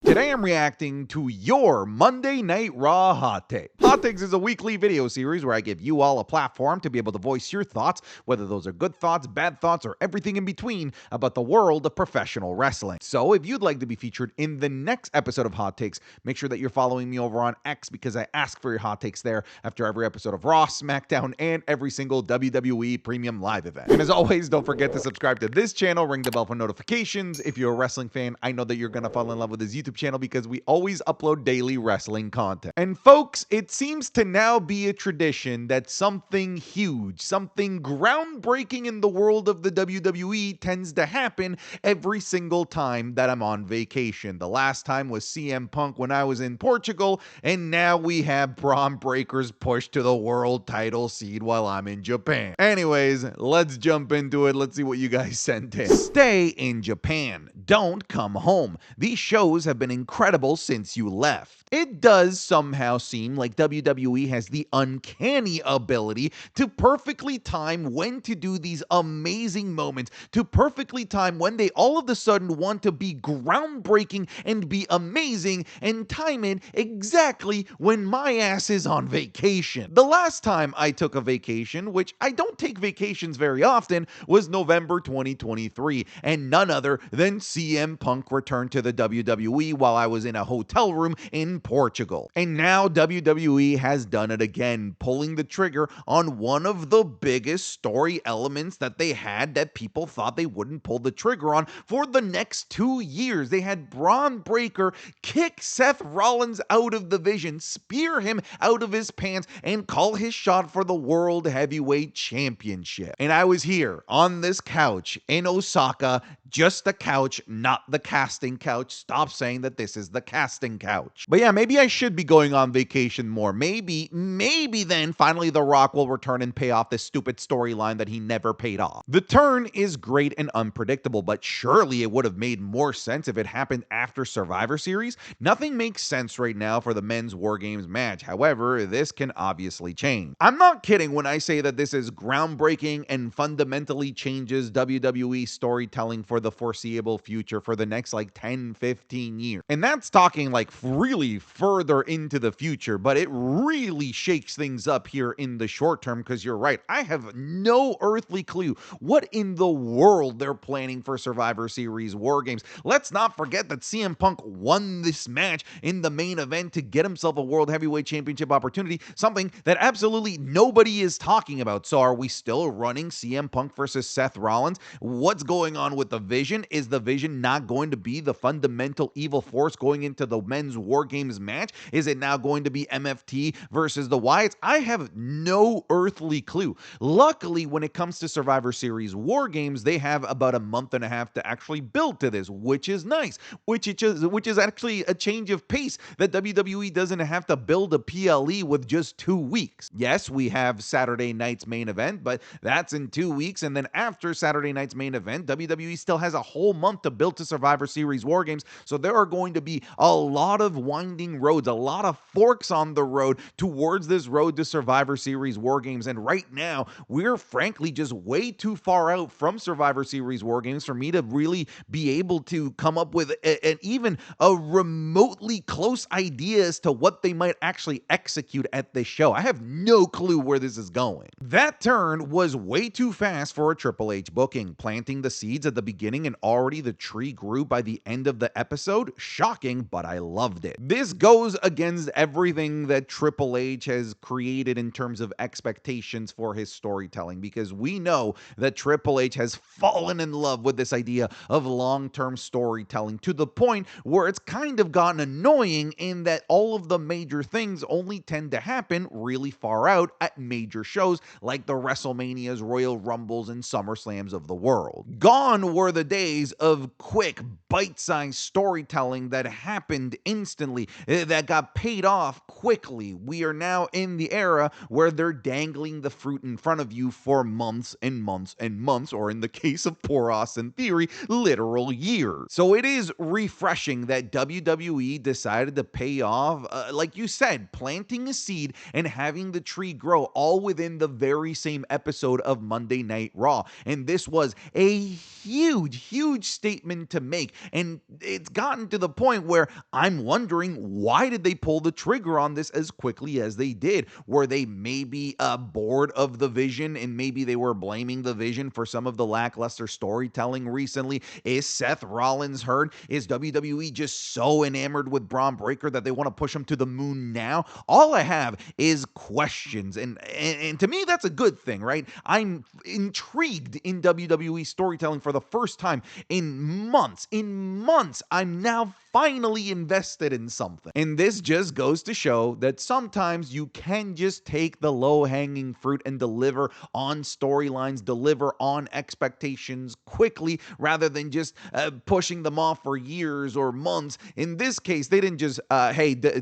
Today I'm reacting to your Monday Night Raw Hot Take. Hot Takes is a weekly video series where I give you all a platform to be able to voice your thoughts, whether those are good thoughts, bad thoughts, or everything in between about the world of professional wrestling. So if you'd like to be featured in the next episode of Hot Takes, make sure that you're following me over on X because I ask for your hot takes there after every episode of Raw, SmackDown, and every single WWE Premium Live event. And as always, don't forget to subscribe to this channel, ring the bell for notifications. If you're a wrestling fan, I know that you're going to fall in love with this YouTube channel because we always upload daily wrestling content. And folks, it seems to now be a tradition that something huge, something groundbreaking in the world of the WWE tends to happen every single time that I'm on vacation. The last time was CM Punk when I was in Portugal, and now we have Braun Breaker's push to the world title seed while I'm in Japan. Anyways, let's jump into it. Let's see what you guys sent in. Stay in Japan. Don't come home. These shows have been incredible since you left. It does somehow seem like WWE has the uncanny ability to perfectly time when to do these amazing moments, to perfectly time when they all of a sudden want to be groundbreaking and be amazing, and time it exactly when my ass is on vacation. The last time I took a vacation, which I don't take vacations very often, was November 2023, and none other than CM Punk returned to the WWE while I was in a hotel room in Portugal. And now WWE has done it again, pulling the trigger on one of the biggest story elements that they had that people thought they wouldn't pull the trigger on for the next 2 years. They had Braun Breaker kick Seth Rollins out of the division, spear him out of his pants, and call his shot for the World Heavyweight Championship. And I was here on this couch in Osaka, just the couch, not the casting couch. Stop saying that this is the casting couch. But yeah, maybe I should be going on vacation more. Maybe then finally The Rock will return and pay off this stupid storyline that he never paid off. The turn is great and unpredictable, but surely it would have made more sense if it happened after Survivor Series. Nothing makes sense right now for the men's War Games match. However, this can obviously change. I'm not kidding when I say that this is groundbreaking and fundamentally changes WWE storytelling for the foreseeable future for the next like 10, 15 years. And that's talking like really further into the future, but it really shakes things up here in the short term because you're right. I have no earthly clue what in the world they're planning for Survivor Series War Games. Let's not forget that CM Punk won this match in the main event to get himself a World Heavyweight Championship opportunity, something that absolutely nobody is talking about. So are we still running CM Punk versus Seth Rollins? What's going on with the Vision? Is the Vision not going to be the fundamental evil force going into the men's War Games match? Is it now going to be MFT versus the Wyatts? I have no earthly clue. Luckily, when it comes to Survivor Series War Games, they have about a month and a half to actually build to this, which is nice, which is actually a change of pace that WWE doesn't have to build a PLE with just 2 weeks. Yes, we have Saturday night's main event, but that's in 2 weeks, and then after Saturday night's main event, WWE still has a whole month to build to Survivor Series War Games, so there are going to be a lot of winding roads, a lot of forks on the road towards this road to Survivor Series War Games, and right now, we're frankly just way too far out from Survivor Series War Games for me to really be able to come up with even a remotely close idea as to what they might actually execute at this show. I have no clue where this is going. That turn was way too fast for a Triple H booking, planting the seeds at the beginning and already the tree grew by the end of the episode. Shocking, but I loved it. This goes against everything that Triple H has created in terms of expectations for his storytelling, because we know that Triple H has fallen in love with this idea of long-term storytelling to the point where it's kind of gotten annoying in that all of the major things only tend to happen really far out at major shows like the WrestleManias, Royal Rumbles, and SummerSlams of the world. Gone were the days of quick, bite-sized storytelling that happened instantly, that got paid off quickly. We are now in the era where they're dangling the fruit in front of you for months and months and months, or in the case of poor Austin Theory, literal years. So it is refreshing that WWE decided to pay off, like you said, planting a seed and having the tree grow all within the very same episode of Monday Night Raw. And this was a huge statement to make. And it's gotten to the point where I'm wondering, why did they pull the trigger on this as quickly as they did? Were they maybe bored of the Vision, and maybe they were blaming the Vision for some of the lackluster storytelling recently? Is Seth Rollins hurt? Is WWE just so enamored with Braun Breaker that they want to push him to the moon now? All I have is questions, and to me that's a good thing, right? I'm intrigued in WWE storytelling for the first time in months. I'm now finally invested in something. And this just goes to show that sometimes you can just take the low-hanging fruit and deliver on storylines, deliver on expectations quickly, rather than just pushing them off for years or months. In this case, they didn't just,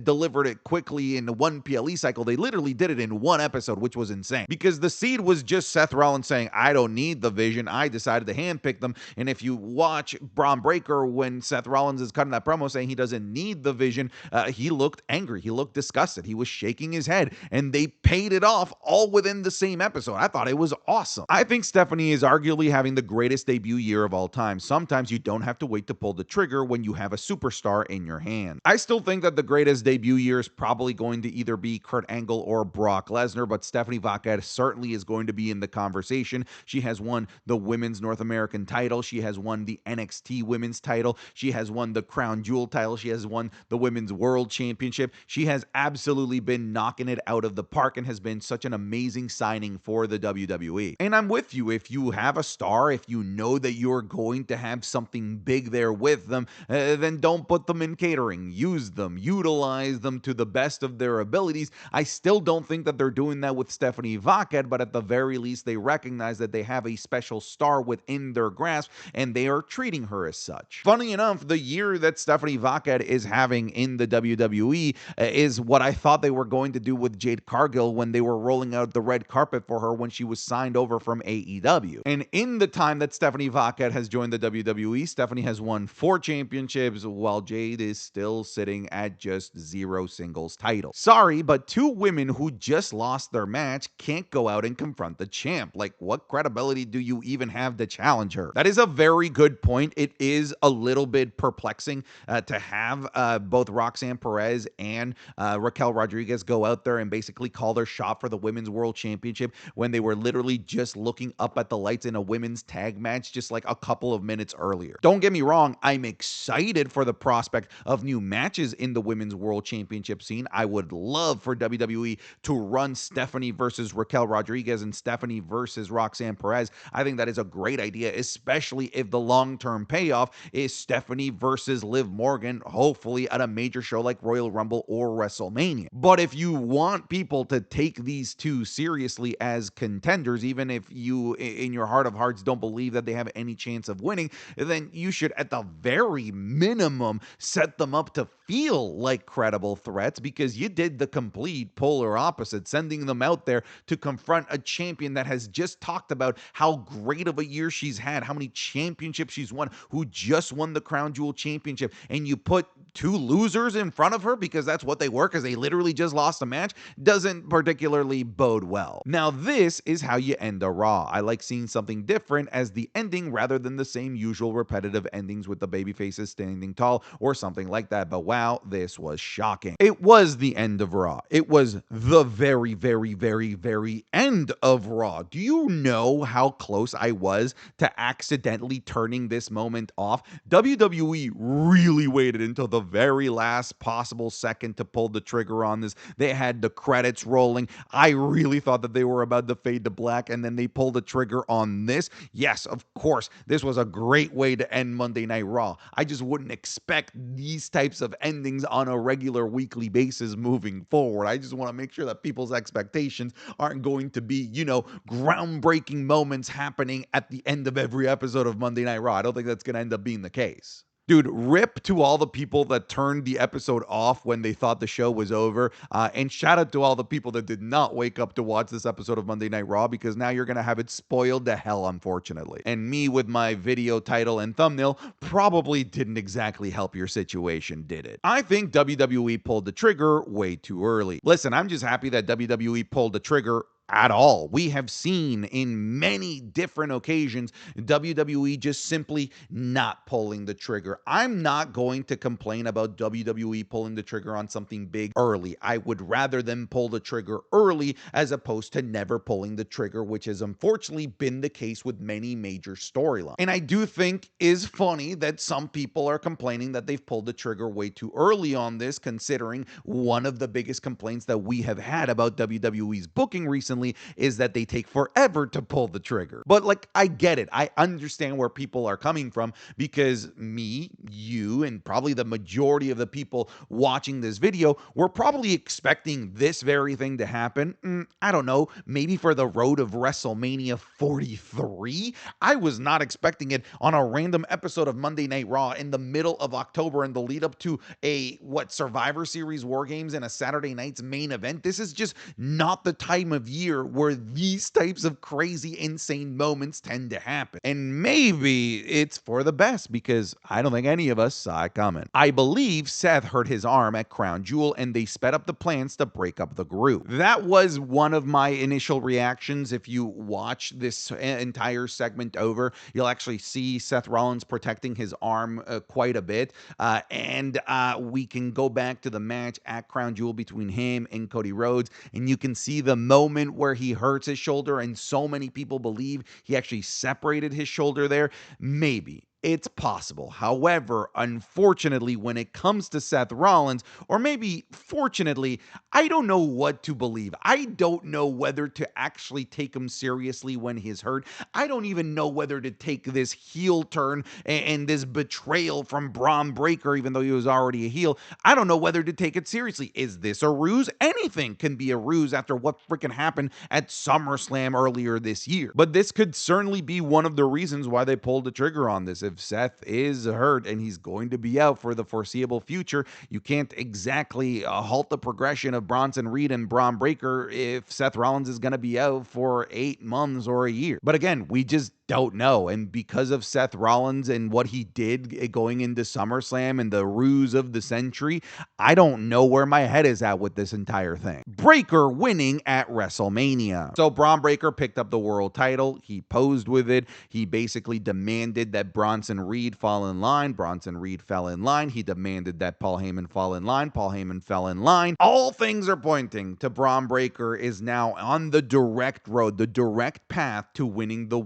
delivered it quickly in one PLE cycle. They literally did it in one episode, which was insane. Because the seed was just Seth Rollins saying, I don't need the Vision. I decided to handpick them. And if you watch Braun Breaker, when Seth Rollins is cutting that promo saying he doesn't need the Vision, he looked angry. He looked disgusted. He was shaking his head. And they paid it off all within the same episode. I thought it was awesome. I think Stephanie is arguably having the greatest debut year of all time. Sometimes you don't have to wait to pull the trigger when you have a superstar in your hand. I still think that the greatest debut year is probably going to either be Kurt Angle or Brock Lesnar, but Stephanie Vaquer certainly is going to be in the conversation. She has won the Women's North American title. She has won the NXT Women's title. She has won the Crown Jewel title. She has won the Women's World Championship. She has absolutely been knocking it out of the park and has been such an amazing signing for the WWE. And I'm with you. If you have a star, if you know that you're going to have something big there with them, then don't put them in catering. Use them. Utilize them to the best of their abilities. I still don't think that they're doing that with Stephanie Vaquer, but at the very least, they recognize that they have a special star within their grasp, and they are treating her as such. Funny enough, the year that Stephanie Vaquer is having in the WWE is what I thought they were going to do with Jade Cargill when they were rolling out the red carpet for her when she was signed over from AEW. And in the time that Stephanie Vaquer has joined the WWE, Stephanie has won 4 championships, while Jade is still sitting at just 0 singles titles. Sorry, but 2 women who just lost their match can't go out and confront the champ. Like, what credibility do you even have to challenge her? That is a very good point. It is a little bit perplexing to have both Roxanne Perez and Raquel Rodriguez go out there and basically call their shot for the Women's World Championship when they were literally just looking up at the lights in a women's tag match just like a couple of minutes earlier. Don't get me wrong, I'm excited for the prospect of new matches in the Women's World Championship scene. I would love for WWE to run Stephanie versus Raquel Rodriguez and Stephanie versus Roxanne Perez. I think that is a great idea, especially if the long-term payoff is Stephanie versus Liv Morgan, hopefully at a major show like Royal Rumble or WrestleMania. But if you want people to take these two seriously as contenders, even if you in your heart of hearts don't believe that they have any chance of winning, then you should at the very minimum set them up to feel like credible threats, because you did the complete polar opposite, sending them out there to confront a champion that has just talked about how great of a year she's had, how many championships she's won, who just won the Crown Jewel Championship, and you put 2 losers in front of her because that's what they were, because they literally just lost a match, doesn't particularly bode well. Now, this is how you end a Raw. I like seeing something different as the ending rather than the same usual repetitive endings with the babyfaces standing tall or something like that. But wow, this was shocking. It was the end of Raw. It was the very, very, very, very end of Raw. Do you know how close I was to accidentally turning this moment off? WWE really waited until the very last possible second to pull the trigger on this. They had the credits rolling. I really thought that they were about to fade to black, and then they pulled the trigger on this. Yes, of course, this was a great way to end Monday Night Raw. I just wouldn't expect these types of endings on a regular weekly basis moving forward. I just want to make sure that people's expectations aren't going to be, groundbreaking moments happening at the end of every episode of Monday Night Raw. I don't think that's going to end up being the case. Dude, rip to all the people that turned the episode off when they thought the show was over. And shout out to all the people that did not wake up to watch this episode of Monday Night Raw, because now you're going to have it spoiled to hell, unfortunately. And me with my video title and thumbnail probably didn't exactly help your situation, did it? I think WWE pulled the trigger way too early. Listen, I'm just happy that WWE pulled the trigger at all. We have seen in many different occasions WWE just simply not pulling the trigger. I'm not going to complain about WWE pulling the trigger on something big early. I would rather them pull the trigger early as opposed to never pulling the trigger, which has unfortunately been the case with many major storylines. And I do think is funny that some people are complaining that they've pulled the trigger way too early on this, considering one of the biggest complaints that we have had about WWE's booking recently is that they take forever to pull the trigger. But like, I get it. I understand where people are coming from, because me, you, and probably the majority of the people watching this video were probably expecting this very thing to happen. I don't know, maybe for the road of WrestleMania 43. I was not expecting it on a random episode of Monday Night Raw in the middle of October in the lead up to a Survivor Series War Games and a Saturday night's main event. This is just not the time of year where these types of crazy, insane moments tend to happen. And maybe it's for the best, because I don't think any of us saw it coming. I believe Seth hurt his arm at Crown Jewel and they sped up the plans to break up the group. That was one of my initial reactions. If you watch this entire segment over, you'll actually see Seth Rollins protecting his arm quite a bit. And we can go back to the match at Crown Jewel between him and Cody Rhodes, and you can see the moment where he hurts his shoulder, and so many people believe he actually separated his shoulder there. Maybe. It's possible. However, unfortunately, when it comes to Seth Rollins, or maybe fortunately, I don't know what to believe. I don't know whether to actually take him seriously when he's hurt. I don't even know whether to take this heel turn and this betrayal from Braun Breaker, even though he was already a heel. I don't know whether to take it seriously. Is this a ruse? Anything can be a ruse after what freaking happened at SummerSlam earlier this year. But this could certainly be one of the reasons why they pulled the trigger on this. If Seth is hurt and he's going to be out for the foreseeable future, you can't exactly halt the progression of Bronson Reed and Braun Breaker if Seth Rollins is going to be out for 8 months or a year. But again, we just don't know. And because of Seth Rollins and what he did going into SummerSlam and the ruse of the century, I don't know where my head is at with this entire thing. Breaker winning at WrestleMania. So Braun Breaker picked up the world title. He posed with it. He basically demanded that Bronson Reed fall in line. Bronson Reed fell in line. He demanded that Paul Heyman fall in line. Paul Heyman fell in line. All things are pointing to Braun Breaker is now on the direct road, the direct path to winning the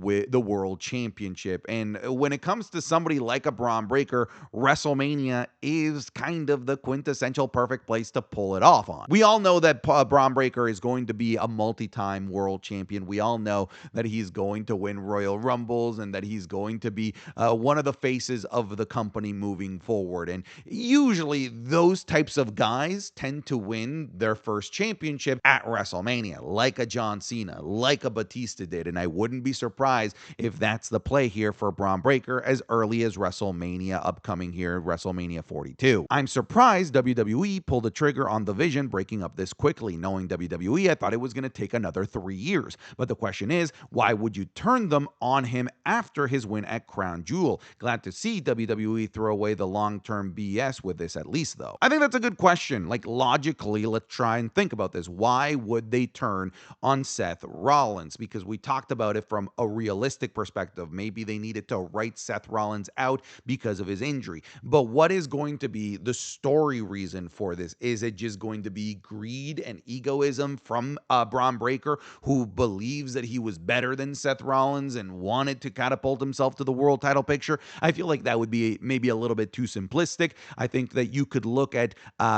World Championship. And when it comes to somebody like a Braun Breaker, WrestleMania is kind of the quintessential perfect place to pull it off on. We all know that Braun Breaker is going to be a multi-time world champion. We all know that he's going to win Royal Rumbles and that he's going to be one of the faces of the company moving forward. And usually those types of guys tend to win their first championship at WrestleMania, like a John Cena, like a Batista did. And I wouldn't be surprised if that's the play here for Braun Breaker as early as WrestleMania upcoming here, WrestleMania 42. I'm surprised WWE pulled the trigger on the Vision breaking up this quickly. Knowing WWE, I thought it was going to take another 3 years. But the question is, why would you turn them on him after his win at Crown Jewel? Glad to see WWE throw away the long-term BS with this, at least, though. I think that's a good question. Like, logically, let's try and think about this. Why would they turn on Seth Rollins? Because we talked about it from a realistic perspective. Maybe they needed to write Seth Rollins out because of his injury. But what is going to be the story reason for this? Is it just going to be greed and egoism from Braun Breaker, who believes that he was better than Seth Rollins and wanted to catapult himself to the world title picture? I feel like that would be maybe a little bit too simplistic. I think that you could look at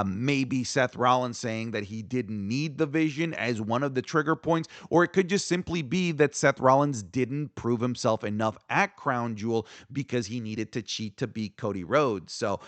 maybe Seth Rollins saying that he didn't need the Vision as one of the trigger points, or it could just simply be that Seth Rollins didn't prove himself enough at Crown Jewel because he needed to cheat to beat Cody Rhodes. So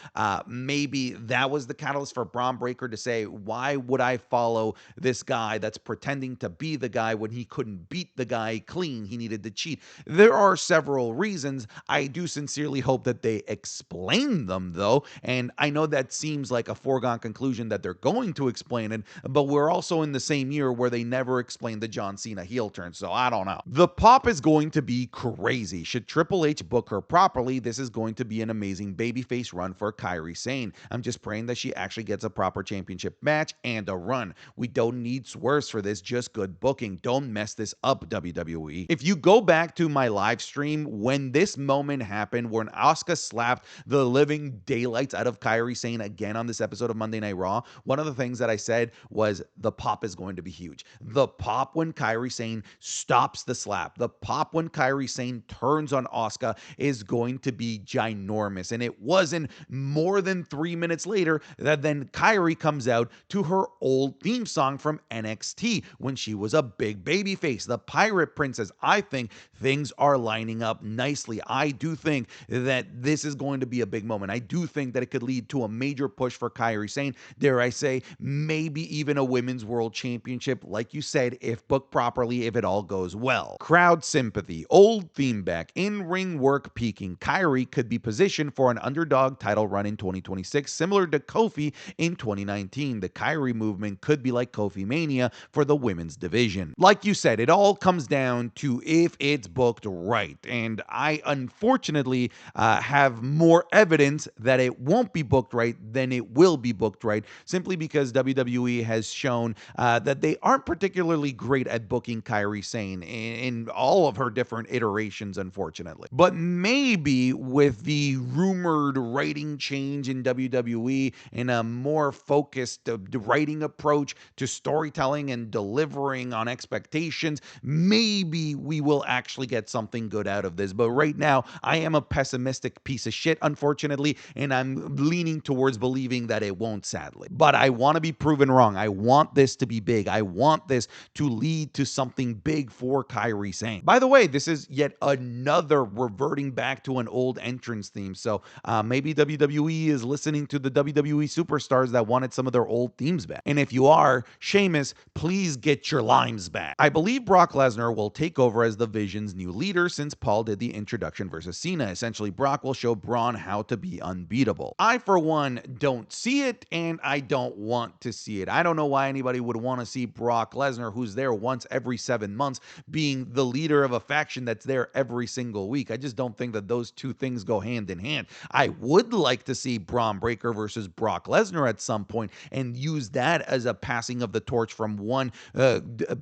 maybe that was the catalyst for Braun Breaker to say, why would I follow this guy that's pretending to be the guy when he couldn't beat the guy clean? He needed to cheat. There are several reasons. I do sincerely hope that they explain them, though, and I know that seems like a foregone conclusion that they're going to explain it, but we're also in the same year where they never explained the John Cena heel turn, so I don't know. The pop is going to be be crazy. Should Triple H book her properly, this is going to be an amazing babyface run for Kairi Sane. I'm just praying that she actually gets a proper championship match and a run. We don't need swerves for this, just good booking. Don't mess this up, WWE. If you go back to my live stream, when this moment happened, when Asuka slapped the living daylights out of Kairi Sane again on this episode of Monday Night Raw, one of the things that I said was the pop is going to be huge. The pop when Kairi Sane stops the slap, the pop when Kairi Sane turns on Asuka is going to be ginormous. And it wasn't more than 3 minutes later that then Kairi comes out to her old theme song from NXT when she was a big babyface, the Pirate Princess. I think things are lining up nicely. I do think that this is going to be a big moment. I do think that it could lead to a major push for Kairi Sane. Dare I say, maybe even a Women's World Championship, like you said, if booked properly, if it all goes well. Crowd sympathy, old theme back, in-ring work peaking. Kairi could be positioned for an underdog title run in 2026, similar to Kofi in 2019. The Kairi movement could be like Kofi Mania for the women's division. Like you said, it all comes down to if it's booked right. And I unfortunately have more evidence that it won't be booked right than it will be booked right, simply because WWE has shown that they aren't particularly great at booking Kairi Sane in all of her different iterations, unfortunately. But maybe with the rumored writing change in WWE and a more focused writing approach to storytelling and delivering on expectations, maybe we will actually get something good out of this. But right now, I am a pessimistic piece of shit, unfortunately, and I'm leaning towards believing that it won't, sadly. But I want to be proven wrong. I want this to be big. I want this to lead to something big for Kairi Sane. By the way, this is yet another reverting back to an old entrance theme. So maybe WWE is listening to the WWE superstars that wanted some of their old themes back. And if you are, Sheamus, please get your limes back. I believe Brock Lesnar will take over as the Vision's new leader since Paul did the introduction versus Cena. Essentially, Brock will show Braun how to be unbeatable. I, for one, don't see it, and I don't want to see it. I don't know why anybody would want to see Brock Lesnar, who's there once every 7 months, being the leader of a faction that's there every single week. I just don't think that those two things go hand in hand. I would like to see Braun Breaker versus Brock Lesnar at some point and use that as a passing of the torch from one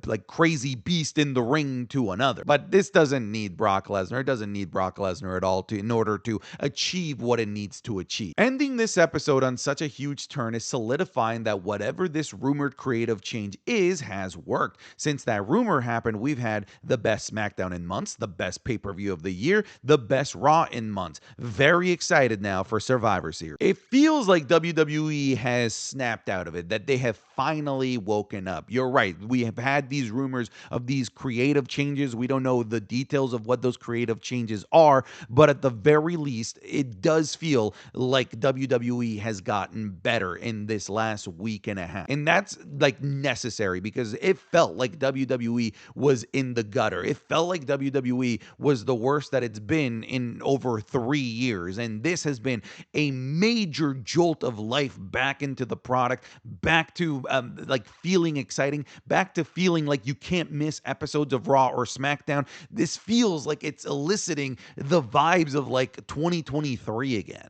like crazy beast in the ring to another. But this doesn't need Brock Lesnar. It doesn't need Brock Lesnar at all in order to achieve what it needs to achieve. Ending this episode on such a huge turn is solidifying that whatever this rumored creative change is has worked. Since that rumor happened, we've had the best SmackDown in months, the best pay-per-view of the year, the best Raw in months. Very excited now for Survivor Series. It feels like WWE has snapped out of it, that they have finally woken up. You're right. We have had these rumors of these creative changes. We don't know the details of what those creative changes are, but at the very least, it does feel like WWE has gotten better in this last week and a half. And that's like necessary because it felt like WWE was in the gutter. It felt like WWE was the worst that it's been in over 3 years. And this has been a major jolt of life back into the product, back to like feeling exciting, back to feeling like you can't miss episodes of Raw or SmackDown. This feels like it's eliciting the vibes of like 2023 again.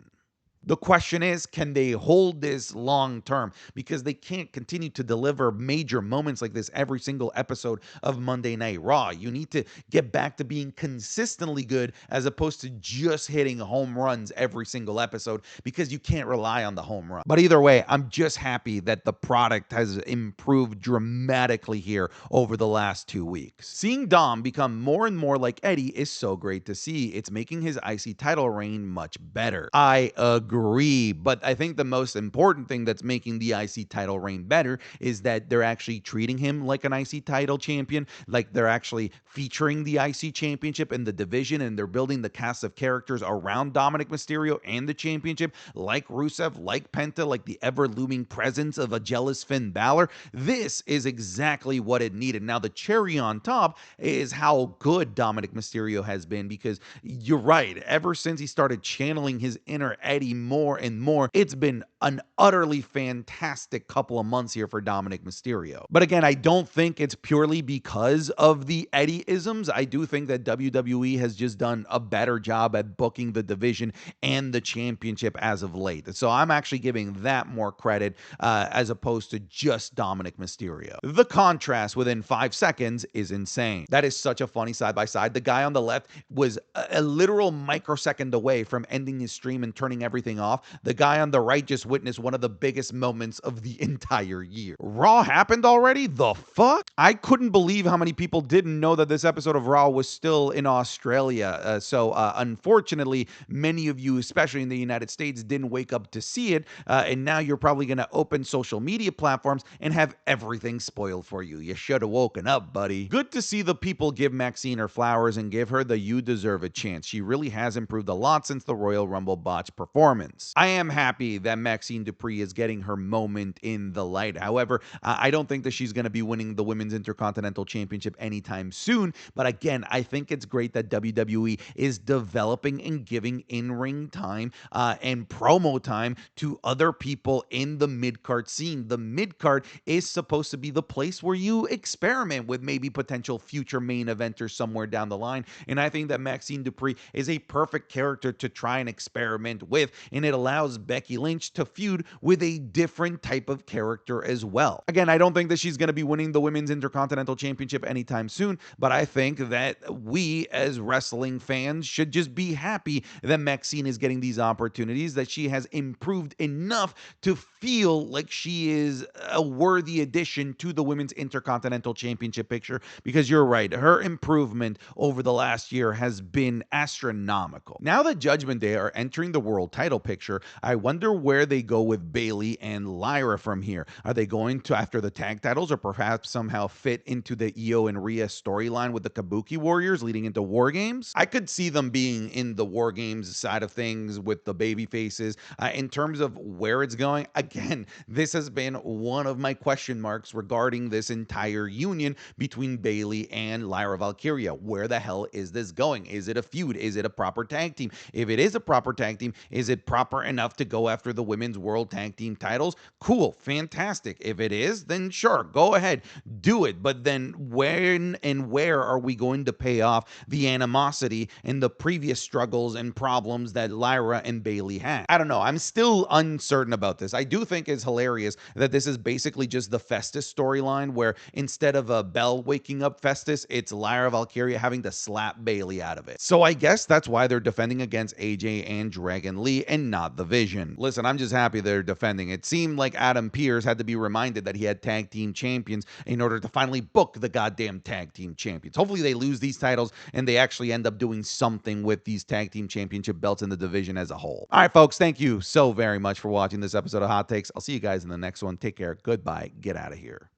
The question is, can they hold this long term? Because they can't continue to deliver major moments like this every single episode of Monday Night Raw. You need to get back to being consistently good as opposed to just hitting home runs every single episode, because you can't rely on the home run. But either way, I'm just happy that the product has improved dramatically here over the last 2 weeks. Seeing Dom become more and more like Eddie is so great to see. It's making his IC title reign much better. I agree. But I think the most important thing that's making the IC title reign better is that they're actually treating him like an IC title champion, like they're actually featuring the IC championship in the division, and they're building the cast of characters around Dominic Mysterio and the championship, like Rusev, like Penta, like the ever-looming presence of a jealous Finn Balor. This is exactly what it needed. Now, the cherry on top is how good Dominic Mysterio has been, because you're right, ever since he started channeling his inner Eddie more and more. It's been an utterly fantastic couple of months here for Dominic Mysterio. But again, I don't think it's purely because of the Eddie-isms. I do think that WWE has just done a better job at booking the division and the championship as of late. So I'm actually giving that more credit as opposed to just Dominic Mysterio. The contrast within 5 seconds is insane. That is such a funny side-by-side. The guy on the left was a literal microsecond away from ending his stream and turning everything off. The guy on the right just witnessed one of the biggest moments of the entire year. Raw happened already? The fuck? I couldn't believe how many people didn't know that this episode of Raw was still in Australia. So unfortunately, many of you, especially in the United States, didn't wake up to see it. And now you're probably going to open social media platforms and have everything spoiled for you. You should have woken up, buddy. Good to see the people give Maxine her flowers and give her the "you deserve a chance." She really has improved a lot since the Royal Rumble botch performance. I am happy that Maxine Dupri is getting her moment in the light. However, I don't think that she's going to be winning the Women's Intercontinental Championship anytime soon. But again, I think it's great that WWE is developing and giving in-ring time and promo time to other people in the mid-card scene. The mid-card is supposed to be the place where you experiment with maybe potential future main eventers somewhere down the line. And I think that Maxine Dupri is a perfect character to try and experiment with, and it allows Becky Lynch to feud with a different type of character as well. Again, I don't think that she's going to be winning the Women's Intercontinental Championship anytime soon, but I think that we as wrestling fans should just be happy that Maxine is getting these opportunities, that she has improved enough to feel like she is a worthy addition to the Women's Intercontinental Championship picture, because you're right, her improvement over the last year has been astronomical. Now that Judgment Day are entering the world title picture, I wonder where they go with Bayley and Lyra from here. Are they going to after the tag titles, or perhaps somehow fit into the Io and Rhea storyline with the Kabuki Warriors leading into War Games? I could see them being in the War Games side of things with the baby faces. In terms of where it's going, again, this has been one of my question marks regarding this entire union between Bayley and Lyra Valkyria. Where the hell is this going? Is it a feud? Is it a proper tag team? If it is a proper tag team, is it proper enough to go after the Women's World Tag Team titles? Cool, fantastic. If it is, then sure, go ahead, do it. But then when and where are we going to pay off the animosity and the previous struggles and problems that Lyra and Bayley had? I don't know. I'm still uncertain about this. I do think it's hilarious that this is basically just the Festus storyline, where instead of a Bell waking up Festus, it's Lyra Valkyria having to slap Bayley out of it. So I guess that's why they're defending against AJ and Dragon Lee and not the Vision. Listen, I'm just happy they're defending. It seemed like Adam Pearce had to be reminded that he had tag team champions in order to finally book the goddamn tag team champions. Hopefully they lose these titles and they actually end up doing something with these tag team championship belts in the division as a whole. All right, folks, thank you so very much for watching this episode of Hot Takes. I'll see you guys in the next one. Take care. Goodbye. Get out of here.